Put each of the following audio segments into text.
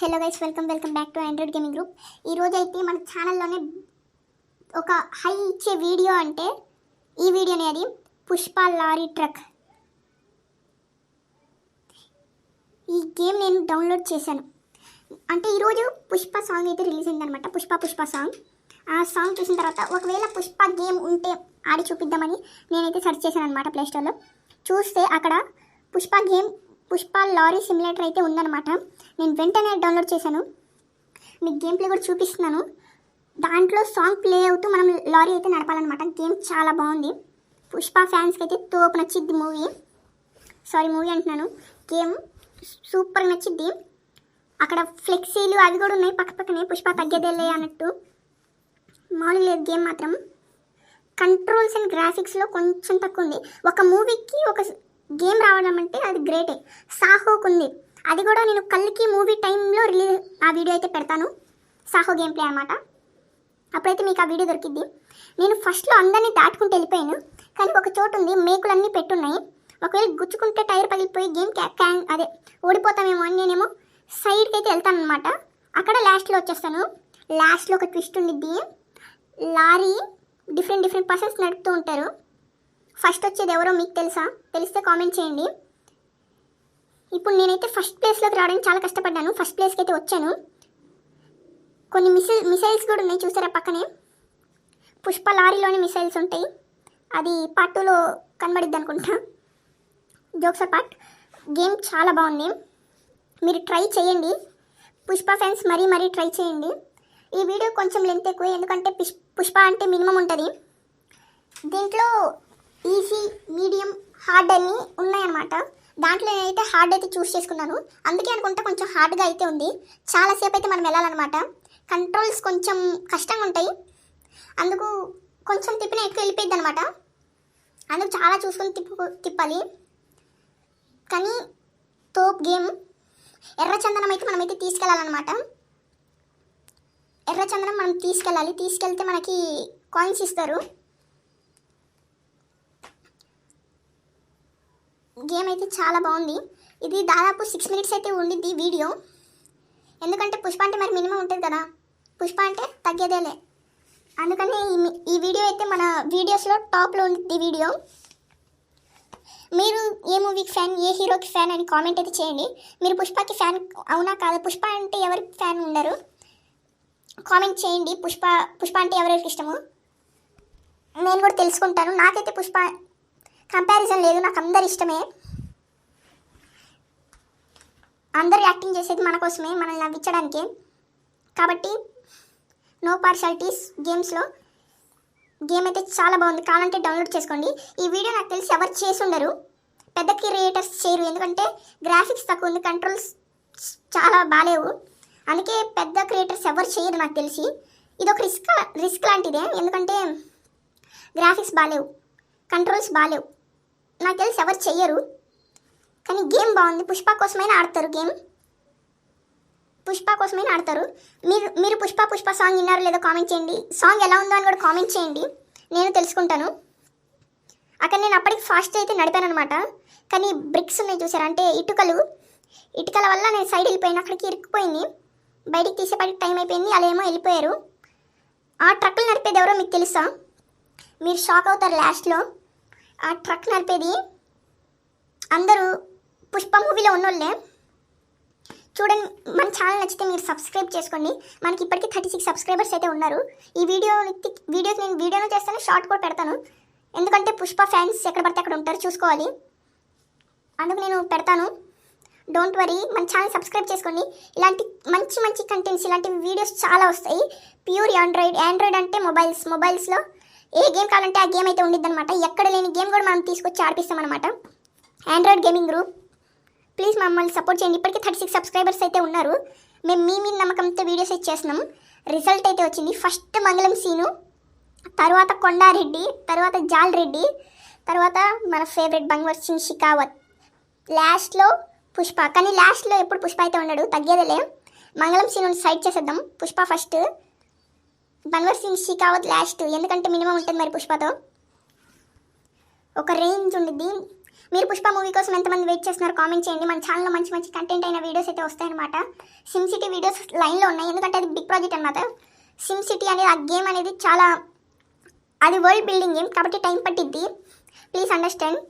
Hello guys, welcome back to Android gaming group. ఈరోజు అయితే మన ఛానల్లోనే ఒక హై ఇచ్చే వీడియో అంటే ఈ వీడియోనే. అది పుష్ప లారీ ట్రక్. ఈ గేమ్ నేను డౌన్లోడ్ చేశాను. అంటే ఈరోజు పుష్ప సాంగ్ అయితే రిలీజ్ అయిందనమాట. పుష్ప సాంగ్. ఆ సాంగ్ చూసిన తర్వాత ఒకవేళ పుష్ప గేమ్ ఉంటే ఆడి చూపిద్దామని నేనైతే సెర్చ్ చేశాను అనమాట ప్లేస్టోర్లో. చూస్తే అక్కడ పుష్ప లారీ సిమ్యులేటర్ అయితే ఉందన్నమాట. నేను వెంటనే డౌన్లోడ్ చేశాను. మీకు గేమ్ ప్లే కూడా చూపిస్తున్నాను. దాంట్లో సాంగ్ ప్లే అవుతూ మనం లారీ అయితే నడపాలన్నమాట. గేమ్ చాలా బాగుంది. పుష్ప ఫ్యాన్స్కి అయితే తోపు నచ్చిద్ది మూవీ అంటున్నాను. గేమ్ సూపర్ నచ్చిద్ది. అక్కడ ఫ్లెక్సీలు అవి కూడా ఉన్నాయి పక్కనే. పుష్ప తగ్గేదేలే అన్నట్టు. మామూలు లేదు గేమ్ మాత్రం. కంట్రోల్స్ అండ్ గ్రాఫిక్స్లో కొంచెం తక్కువ ఉంది. ఒక మూవీకి ఒక గేమ్ రావడం అంటే అది గ్రేటే. సాహోకు ఉంది. అది కూడా నేను కల్కి మూవీ టైంలో ఆ వీడియో అయితే పెడతాను. సాహో గేమ్ ప్లే అనమాట. అప్పుడైతే మీకు ఆ వీడియో దొరికిద్ది. నేను ఫస్ట్లో అందరినీ దాటుకుంటూ వెళ్ళిపోయాను. కానీ ఒక చోటు ఉంది, మేకులన్నీ పెట్టున్నాయి. ఒకవేళ గుచ్చుకుంటే టైర్ పగిలిపోయి గేమ్ అదే ఓడిపోతామేమో అని నేనేమో సైడ్కి అయితే వెళ్తాను అనమాట. అక్కడ లాస్ట్లో వచ్చేస్తాను. లాస్ట్లో ఒక ట్విస్ట్ ఉండిద్ది. లారీ డిఫరెంట్ పర్సన్స్ నడుపుతూ ఉంటారు. ఫస్ట్ వచ్చేది ఎవరో మీకు తెలిస్తే కామెంట్ చేయండి. ఇప్పుడు నేనైతే ఫస్ట్ ప్లేస్లోకి రావడానికి చాలా కష్టపడ్డాను. ఫస్ట్ ప్లేస్కి అయితే వచ్చాను. కొన్ని మిసైల్స్ కూడా ఉన్నాయి చూసారా పక్కనే. పుష్ప లారీలోనే మిసైల్స్ ఉంటాయి. అది పార్ట్ 2లో కనబడిద్ది అనుకుంటా. Jokes part. గేమ్ చాలా బాగుంది. మీరు ట్రై చేయండి. పుష్ప ఫ్యాన్స్ మరీ ట్రై చేయండి. ఈ వీడియో కొంచెం లెంత్ ఎక్కువ, ఎందుకంటే పుష్ప అంటే మినిమం ఉంటుంది. దీంట్లో ఈజీ, మీడియం, హార్డ్ అని ఉన్నాయన్నమాట. దాంట్లో నేనైతే హార్డ్ అయితే చూస్ చేసుకున్నాను. అందుకే అనుకుంటా కొంచెం హార్డ్గా అయితే ఉంది. చాలాసేపు అయితే మనం వెళ్ళాలన్నమాట. కంట్రోల్స్ కొంచెం కష్టంగా ఉంటాయి. అందుకు కొంచెం తిప్పిన ఎక్కువ వెళ్ళిపోయింది అనమాట. అందుకు చాలా చూసుకొని తిప్పాలి. కానీ తోప్ గేమ్. ఎర్రచందనం అయితే మనమైతే తీసుకెళ్ళాలన్నమాట. ఎర్రచందనం మనం తీసుకెళ్తే మనకి కాయిన్స్ ఇస్తారు. గేమ్ అయితే చాలా బాగుంది. ఇది దాదాపు 6 minutes అయితే ఉండిద్ది వీడియో. ఎందుకంటే పుష్ప అంటే మరి మినిమం ఉంటుంది కదా. పుష్ప అంటే తగ్గేదేలే. అందుకని ఈ వీడియో అయితే మన వీడియోస్లో టాప్లో ఉండిద్ది వీడియో. మీరు ఏ మూవీకి ఫ్యాన్, ఏ హీరోకి ఫ్యాన్ అని కామెంట్ అయితే చేయండి. మీరు పుష్పకి ఫ్యాన్ అవునా కాదా? పుష్ప అంటే ఎవరికి ఫ్యాన్ ఉండరు? కామెంట్ చేయండి. పుష్ప అంటే ఎవరెవరికి ఇష్టమో నేను కూడా తెలుసుకుంటాను. నాకైతే పుష్ప కంపారిజన్ లేదు, నాకు అందరు ఇష్టమే. అందరు యాక్టింగ్ చేసేది మన కోసమే, మనల్ని నవ్వించడానికే. కాబట్టి నో పార్షాలిటీస్ గేమ్స్లో. గేమ్ అయితే చాలా బాగుంది. కావాలంటే డౌన్లోడ్ చేసుకోండి. ఈ వీడియో నాకు తెలిసి ఎవరు చేసి ఉండరు, పెద్ద క్రియేటర్స్ చేయరు. ఎందుకంటే గ్రాఫిక్స్ తక్కువ ఉంది, కంట్రోల్స్ చాలా బాగాలేవు. అందుకే పెద్ద క్రియేటర్స్ ఎవరు చేయరు నాకు తెలిసి. ఇది ఒక రిస్క్ లాంటిదే. ఎందుకంటే గ్రాఫిక్స్ బాగాలేవు, కంట్రోల్స్ బాగాలేవు. నాకు తెలిసి ఎవరు చెయ్యరు. కానీ గేమ్ బాగుంది. పుష్ప కోసమైనా ఆడతారు. మీరు పుష్ప సాంగ్ విన్నారో లేదో కామెంట్ చేయండి. సాంగ్ ఎలా ఉందో అని కూడా కామెంట్ చేయండి, నేను తెలుసుకుంటాను. అక్కడ నేను అప్పటికి ఫాస్ట్ అయితే నడిపాను అనమాట. కానీ బ్రిక్స్ ఉన్నాయి చూసారా, అంటే ఇటుకల వల్ల నేను సైడ్ వెళ్ళిపోయాను. అక్కడికి ఇరుక్కుపోయింది. బయటికి తీసేపటికి టైం అయిపోయింది. అలా ఏమో వెళ్ళిపోయారు. ఆ ట్రక్కులు నడిపేది ఎవరో మీకు తెలుసా? మీరు షాక్ అవుతారు లాస్ట్లో. ఆ ట్రక్ నడిపేది అందరూ పుష్ప మూవీలో ఉన్నోళ్ళే. చూడండి. మన ఛానల్ నచ్చితే మీరు సబ్స్క్రైబ్ చేసుకోండి. మనకి ఇప్పటికీ 36 సబ్స్క్రైబర్స్ అయితే ఉన్నారు. ఈ వీడియోకి నేను వీడియోను చేస్తాను, షార్ట్ కూడా పెడతాను. ఎందుకంటే పుష్ప ఫ్యాన్స్ ఎక్కడ పడితే అక్కడ ఉంటారు, చూసుకోవాలి. అందుకు నేను పెడతాను. డోంట్ వరీ, మన ఛానల్ సబ్స్క్రైబ్ చేసుకోండి. ఇలాంటి మంచి కంటెంట్స్, ఇలాంటి వీడియోస్ చాలా వస్తాయి. ప్యూర్ ఆండ్రాయిడ్ అంటే మొబైల్స్లో ఏ గేమ్ కావాలంటే ఆ గేమ్ అయితే ఉండిద్ది అనమాట. ఎక్కడ లేని గేమ్ కూడా మనం తీసుకొచ్చి ఆడిపిస్తామన్నమాట. ఆండ్రాయిడ్ గేమింగ్ గ్రూప్, ప్లీజ్ మమ్మల్ని సపోర్ట్ చేయండి. ఇప్పటికీ 36 సబ్స్క్రైబర్స్ అయితే ఉన్నారు. మేము మీ మీద నమ్మకంతో వీడియోస్ అయితే చేస్తున్నాం. రిజల్ట్ అయితే వచ్చింది. ఫస్ట్ మంగళం సీను, తర్వాత కొండారెడ్డి, తర్వాత జాల్ రెడ్డి, తర్వాత మన ఫేవరెట్ బంగ్వర్ సింగ్ షికావత్, లాస్ట్లో పుష్ప. కానీ లాస్ట్లో ఎప్పుడు పుష్ప అయితే ఉండడు, తగ్గేదేలే. మంగళం సీను సైడ్ చేసేద్దాం. Pushpa first, Bhanwar Singh Shekhawat last. ఎందుకంటే మినిమం ఉంటుంది మరి పుష్పతో. ఒక రేంజ్ ఉండిద్ది. మీరు పుష్ప మూవీ కోసం ఎంతమంది వెయిట్ చేస్తున్నారు కామెంట్ చేయండి. మన ఛానల్లో మంచి మంచి కంటెంట్ అయిన వీడియోస్ అయితే వస్తాయన్నమాట. సిమ్ సిటీ వీడియోస్ లైన్లో ఉన్నాయి, ఎందుకంటే అది బిగ్ ప్రాజెక్ట్ అనమాట. సిమ్ సిటీ అనేది ఆ గేమ్ అనేది చాలా అది వరల్డ్ బిల్డింగ్ గేమ్ కాబట్టి టైం పట్టిద్ది. Please understand.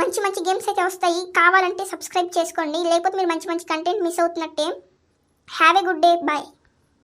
మంచి మంచి గేమ్స్ అయితే వస్తాయి, కావాలంటే సబ్స్క్రైబ్ చేసుకోండి, లేకపోతే మీరు మంచి మంచి కంటెంట్ మిస్ అవుతున్నట్టే. Have a good day, bye.